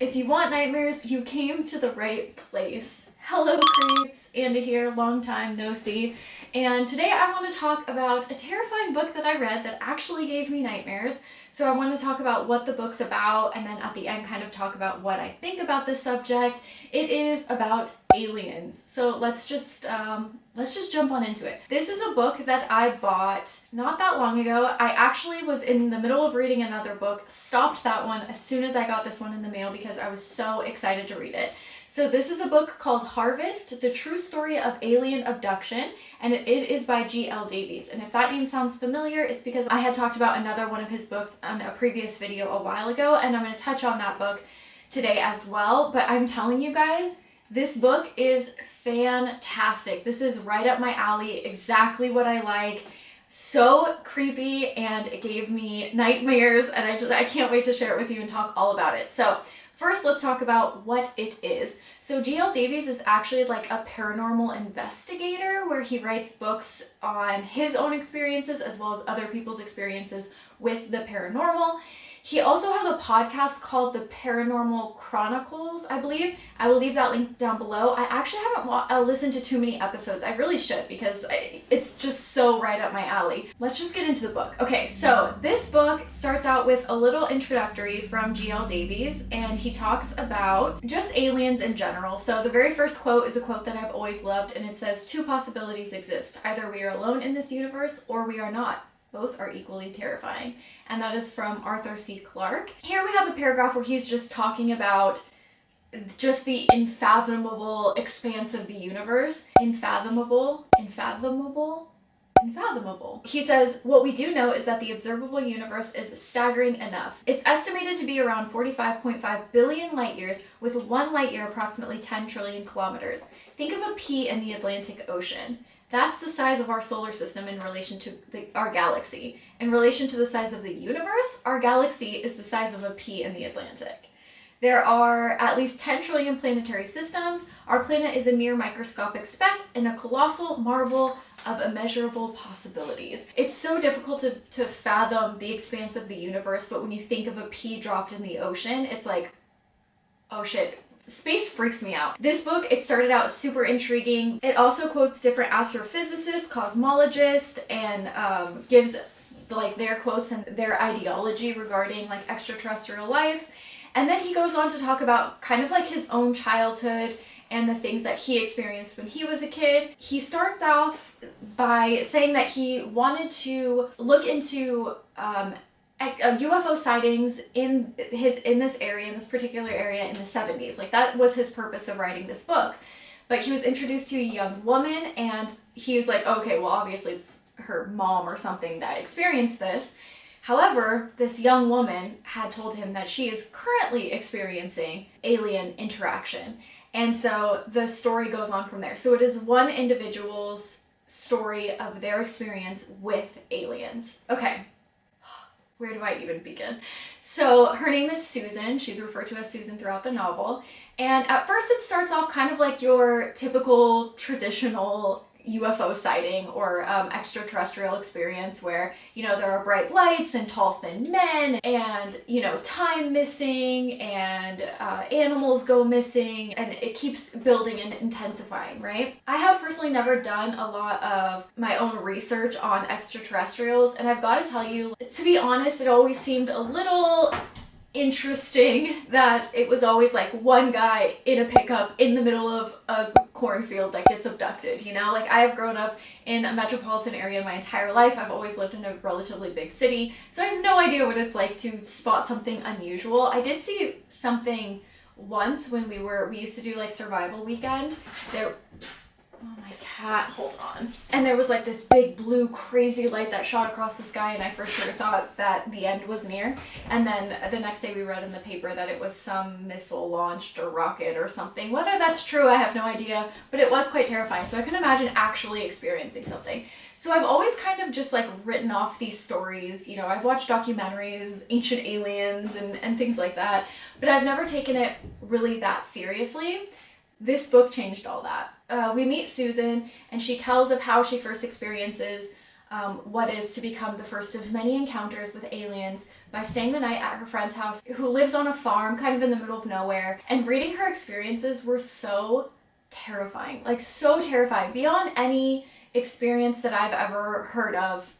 If you want nightmares, you came to the right place. Hello creeps, Andy here, long time no see. And today I want to talk about a terrifying book that I read that actually gave me nightmares. So I want to talk about what the book's about and then at the end kind of talk about what I think about this subject. It is about aliens. So let's just jump on into it. This is a book that I bought not that long ago. I actually was in the middle of reading another book, stopped that one as soon as I got this one in the mail because I was so excited to read it. So this is a book called Harvest, The True Story of Alien Abduction, and it is by G.L. Davies. And if that name sounds familiar, it's because I had talked about another one of his books on a previous video a while ago, and I'm going to touch on that book today as well. But I'm telling you guys, this book is fantastic. This is right up my alley, exactly what I like. So creepy, and it gave me nightmares, and I can't wait to share it with you and talk all about it. So first, let's talk about what it is. So G.L. Davies is actually like a paranormal investigator where he writes books on his own experiences as well as other people's experiences with the paranormal. He also has a podcast called The Paranormal Chronicles, I believe. I will leave that link down below. I actually haven't listened to too many episodes. I really should because it's just so right up my alley. Let's just get into the book. Okay, so this book starts out with a little introductory from G.L. Davies, and he talks about just aliens in general. So the very first quote is a quote that I've always loved, and it says, "Two possibilities exist. Either we are alone in this universe or we are not. Both are equally terrifying." And that is from Arthur C. Clarke. Here we have a paragraph where he's just talking about just the unfathomable expanse of the universe. Unfathomable. He says, "What we do know is that the observable universe is staggering enough. It's estimated to be around 45.5 billion light years, with one light year approximately 10 trillion kilometers. Think of a pea in the Atlantic Ocean. That's the size of our solar system in relation to our galaxy. In relation to the size of the universe, our galaxy is the size of a pea in the Atlantic. There are at least 10 trillion planetary systems. Our planet is a mere microscopic speck in a colossal marvel of immeasurable possibilities." It's so difficult to fathom the expanse of the universe, but when you think of a pea dropped in the ocean, it's like, oh shit. Space freaks me out. This book, it started out super intriguing. It also quotes different astrophysicists, cosmologists, and gives like their quotes and their ideology regarding like extraterrestrial life. And then he goes on to talk about kind of like his own childhood and the things that he experienced when he was a kid. He starts off by saying that he wanted to look into UFO sightings in this particular area in the 70s. Like that was his purpose of writing this book. But he was introduced to a young woman, and he was like, okay, well obviously it's her mom or something that experienced this. However, this young woman had told him that she is currently experiencing alien interaction. And so the story goes on from there. So it is one individual's story of their experience with aliens. Okay. Where do I even begin? So her name is Susan. She's referred to as Susan throughout the novel. And at first it starts off kind of like your typical traditional UFO sighting or extraterrestrial experience where, you know, there are bright lights and tall thin men and, you know, time missing and animals go missing, and it keeps building and intensifying, right? I have personally never done a lot of my own research on extraterrestrials, and I've got to tell you, to be honest, it always seemed a little interesting that it was always like one guy in a pickup in the middle of a cornfield that gets abducted, you know? Like, I have grown up in a metropolitan area my entire life. I've always lived in a relatively big city, so I have no idea what it's like to spot something unusual. I did see something once when we used to do like survival weekend. Oh my cat, hold on. And there was like this big blue crazy light that shot across the sky, and I for sure thought that the end was near. And then the next day we read in the paper that it was some missile launched or rocket or something. Whether that's true, I have no idea, but it was quite terrifying. So I can imagine actually experiencing something. So I've always kind of just like written off these stories. You know, I've watched documentaries, Ancient Aliens and things like that, but I've never taken it really that seriously. This book changed all that. We meet Susan, and she tells of how she first experiences what is to become the first of many encounters with aliens by staying the night at her friend's house, who lives on a farm kind of in the middle of nowhere. And reading her experiences were so terrifying, like so terrifying, beyond any experience that I've ever heard of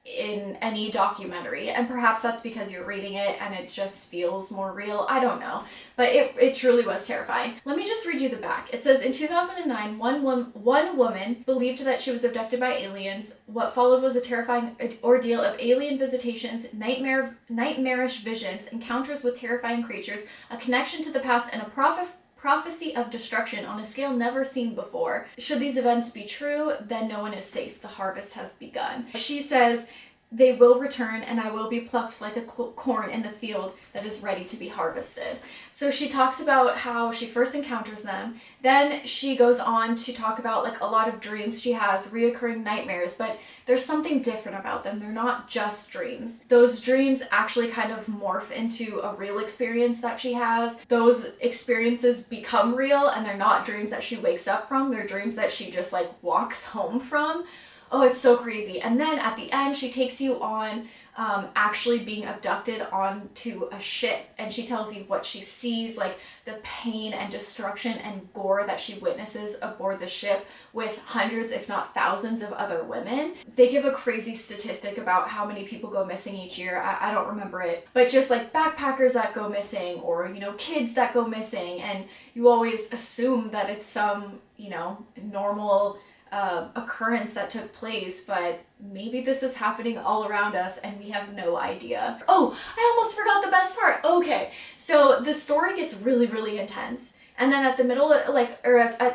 in any documentary. And perhaps that's because you're reading it and it just feels more real. I don't know. But it truly was terrifying. Let me just read you the back. It says, in 2009, one woman believed that she was abducted by aliens. What followed was a terrifying ordeal of alien visitations, nightmarish visions, encounters with terrifying creatures, a connection to the past, and a prophecy of destruction on a scale never seen before. Should these events be true, then no one is safe. The harvest has begun. She says, they will return and I will be plucked like a corn in the field that is ready to be harvested. So she talks about how she first encounters them. Then she goes on to talk about like a lot of dreams she has, reoccurring nightmares, but there's something different about them. They're not just dreams. Those dreams actually kind of morph into a real experience that she has. Those experiences become real and they're not dreams that she wakes up from. They're dreams that she just like walks home from. Oh, it's so crazy. And then at the end, she takes you on actually being abducted onto a ship, and she tells you what she sees, like the pain and destruction and gore that she witnesses aboard the ship with hundreds, if not thousands, of other women. They give a crazy statistic about how many people go missing each year. I don't remember it, but just like backpackers that go missing, or, you know, kids that go missing, and you always assume that it's some, you know, normal occurrence that took place, but maybe this is happening all around us and we have no idea. Oh, I almost forgot the best part. Okay, so the story gets really, really intense. And then at the middle,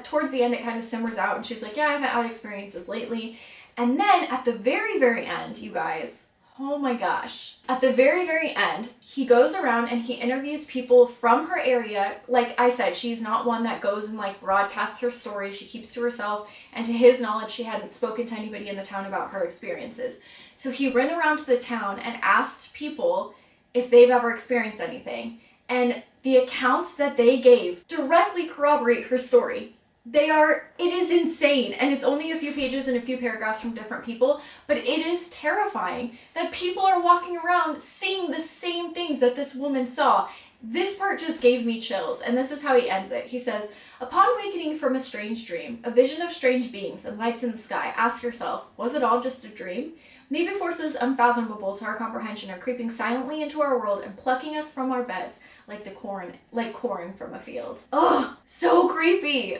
towards the end, it kind of simmers out and she's like, yeah, I've had experiences lately. And then at the very, very end, you guys, oh my gosh. At the very, very end, he goes around and he interviews people from her area. Like I said, she's not one that goes and like broadcasts her story. She keeps to herself. And to his knowledge, she hadn't spoken to anybody in the town about her experiences. So he went around to the town and asked people if they've ever experienced anything. And the accounts that they gave directly corroborate her story. It is insane, and it's only a few pages and a few paragraphs from different people, but it is terrifying that people are walking around seeing the same things that this woman saw. This part just gave me chills, and this is how he ends it. He says, upon awakening from a strange dream, a vision of strange beings and lights in the sky, ask yourself, was it all just a dream? Maybe forces unfathomable to our comprehension are creeping silently into our world and plucking us from our beds like corn from a field. Oh, so creepy.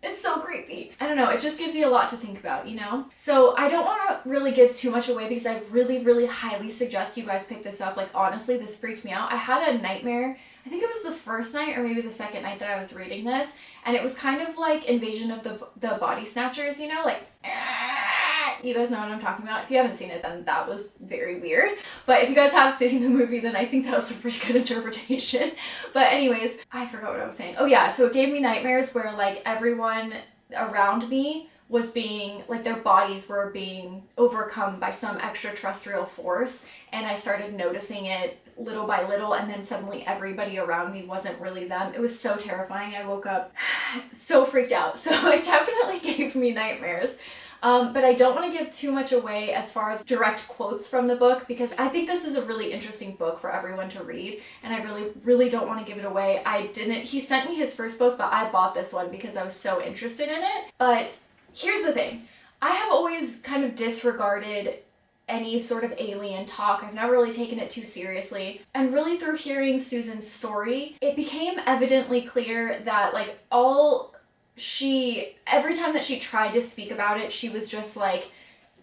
It's so creepy. I don't know, it just gives you a lot to think about, you know? So I don't want to really give too much away because I really, really highly suggest you guys pick this up. Like, honestly, this freaked me out. I had a nightmare, I think it was the first night or maybe the second night that I was reading this, and it was kind of like Invasion of the Body Snatchers, you know? Like, you guys know what I'm talking about. If you haven't seen it, then that was very weird. But if you guys have seen the movie, then I think that was a pretty good interpretation. But anyways, I forgot what I was saying. Oh yeah, so it gave me nightmares where like everyone around me was being, like their bodies were being overcome by some extraterrestrial force. And I started noticing it little by little, and then suddenly everybody around me wasn't really them. It was so terrifying. I woke up so freaked out. So it definitely gave me nightmares. But I don't want to give too much away as far as direct quotes from the book, because I think this is a really interesting book for everyone to read, and I really, really don't want to give it away. He sent me his first book, but I bought this one because I was so interested in it. But here's the thing. I have always kind of disregarded any sort of alien talk. I've never really taken it too seriously. And really through hearing Susan's story, it became evidently clear that like every time that she tried to speak about it, she was just like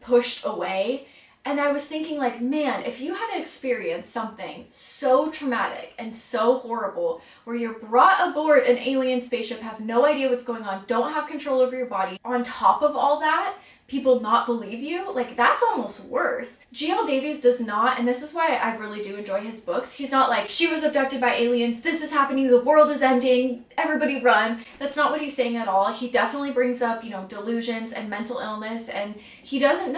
pushed away. And I was thinking like, man, if you had experienced something so traumatic and so horrible where you're brought aboard an alien spaceship, have no idea what's going on, don't have control over your body, on top of all that, people not believe you, like that's almost worse. G.L. Davies does not, and this is why I really do enjoy his books, he's not like, she was abducted by aliens, this is happening, the world is ending, everybody run. That's not what he's saying at all. He definitely brings up, you know, delusions and mental illness, and he doesn't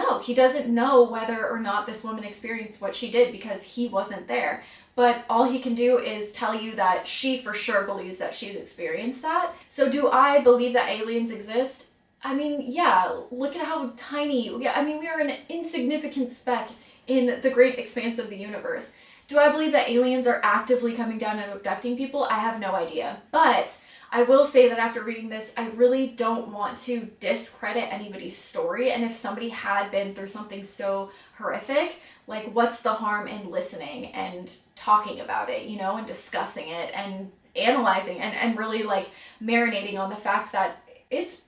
know whether or not this woman experienced what she did because he wasn't there. But all he can do is tell you that she for sure believes that she's experienced that. So do I believe that aliens exist? I mean, yeah, look at how tiny, I mean, we are an insignificant speck in the great expanse of the universe. Do I believe that aliens are actively coming down and abducting people? I have no idea. But I will say that after reading this, I really don't want to discredit anybody's story. And if somebody had been through something so horrific, like, what's the harm in listening and talking about it, you know, and discussing it and analyzing and really like marinating on the fact that it's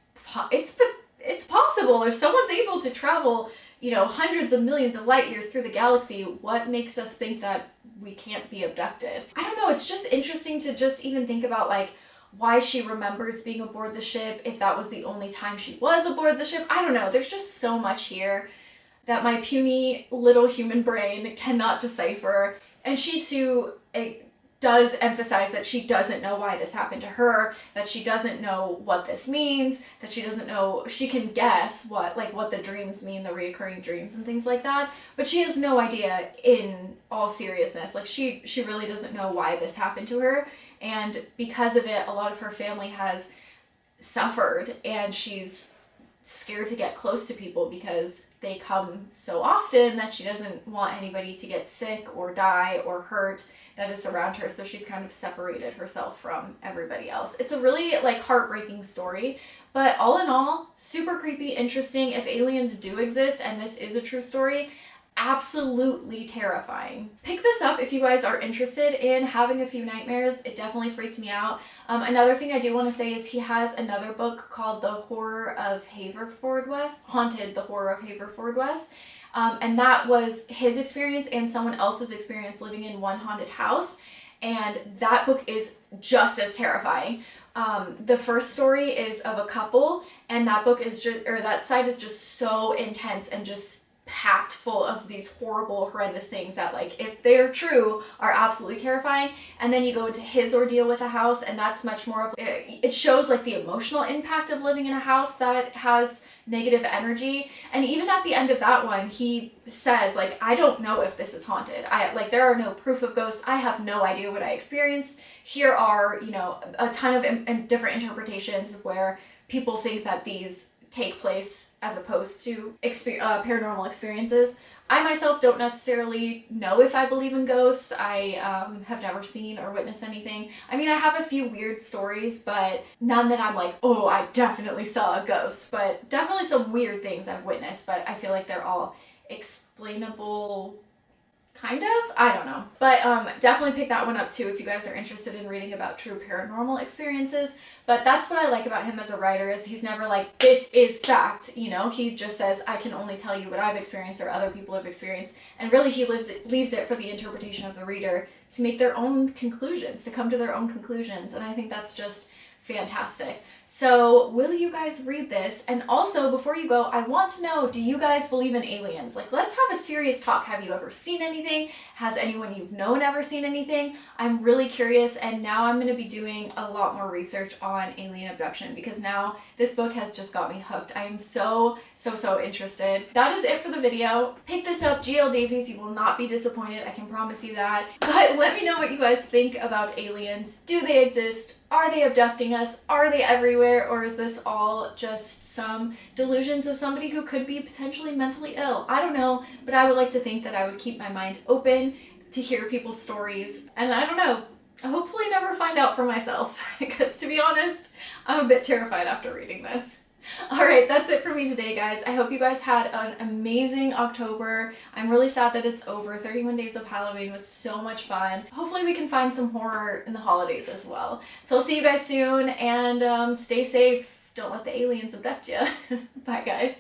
possible. If someone's able to travel, you know, hundreds of millions of light years through the galaxy, what makes us think that we can't be abducted? I don't know, it's just interesting to just even think about like why she remembers being aboard the ship, if that was the only time she was aboard the ship. I don't know, there's just so much here that my puny little human brain cannot decipher. And she too does emphasize that she doesn't know why this happened to her, that she doesn't know what this means, that she doesn't know, she can guess what the dreams mean, the reoccurring dreams and things like that, but she has no idea in all seriousness. Like she really doesn't know why this happened to her, and because of it, a lot of her family has suffered, and she's scared to get close to people because they come so often that she doesn't want anybody to get sick or die or hurt that is around her, so she's kind of separated herself from everybody else. It's a really like heartbreaking story, but all in all, super creepy, interesting. If aliens do exist and this is a true story, absolutely terrifying. Pick this up if you guys are interested in having a few nightmares. It definitely freaked me out. Another thing I do want to say is he has another book called The Horror of Haverford West, Haunted, The Horror of Haverford West. And that was his experience and someone else's experience living in one haunted house. And that book is just as terrifying. The first story is of a couple, and that book is just, or that side is just so intense and just packed full of these horrible, horrendous things that, like, if they're true, are absolutely terrifying. And then you go into his ordeal with a house, and that's much more of, it shows like the emotional impact of living in a house that has negative energy. And even at the end of that one, he says, like, I don't know if this is haunted. There are no proof of ghosts. I have no idea what I experienced. Here are, you know, a ton of different interpretations where people think that these take place as opposed to paranormal experiences. I myself don't necessarily know if I believe in ghosts. I have never seen or witnessed anything. I mean, I have a few weird stories, but none that I'm like, oh, I definitely saw a ghost. But definitely some weird things I've witnessed, but I feel like they're all explainable, kind of? I don't know. But definitely pick that one up too if you guys are interested in reading about true paranormal experiences. But that's what I like about him as a writer, is he's never like, this is fact, you know? He just says, I can only tell you what I've experienced or other people have experienced. And really he leaves it for the interpretation of the reader to make their own conclusions, to come to their own conclusions. And I think that's just fantastic. So will you guys read this? And also, before you go, I want to know, do you guys believe in aliens? Like, let's have a serious talk. Have you ever seen anything? Has anyone you've known ever seen anything? I'm really curious, and now I'm going to be doing a lot more research on alien abduction, because now this book has just got me hooked. I am so interested. That is it for the video. Pick this up, G.L. Davies. You will not be disappointed. I can promise you that. But let me know what you guys think about aliens. Do they exist? Are they abducting us? Are they everywhere? Or is this all just some delusions of somebody who could be potentially mentally ill? I don't know, but I would like to think that I would keep my mind open to hear people's stories. And I don't know, hopefully never find out for myself, because to be honest, I'm a bit terrified after reading this. Alright, that's it for me today, guys. I hope you guys had an amazing October. I'm really sad that it's over. 31 days of Halloween was so much fun. Hopefully we can find some horror in the holidays as well. So I'll see you guys soon, and stay safe. Don't let the aliens abduct you. Bye, guys.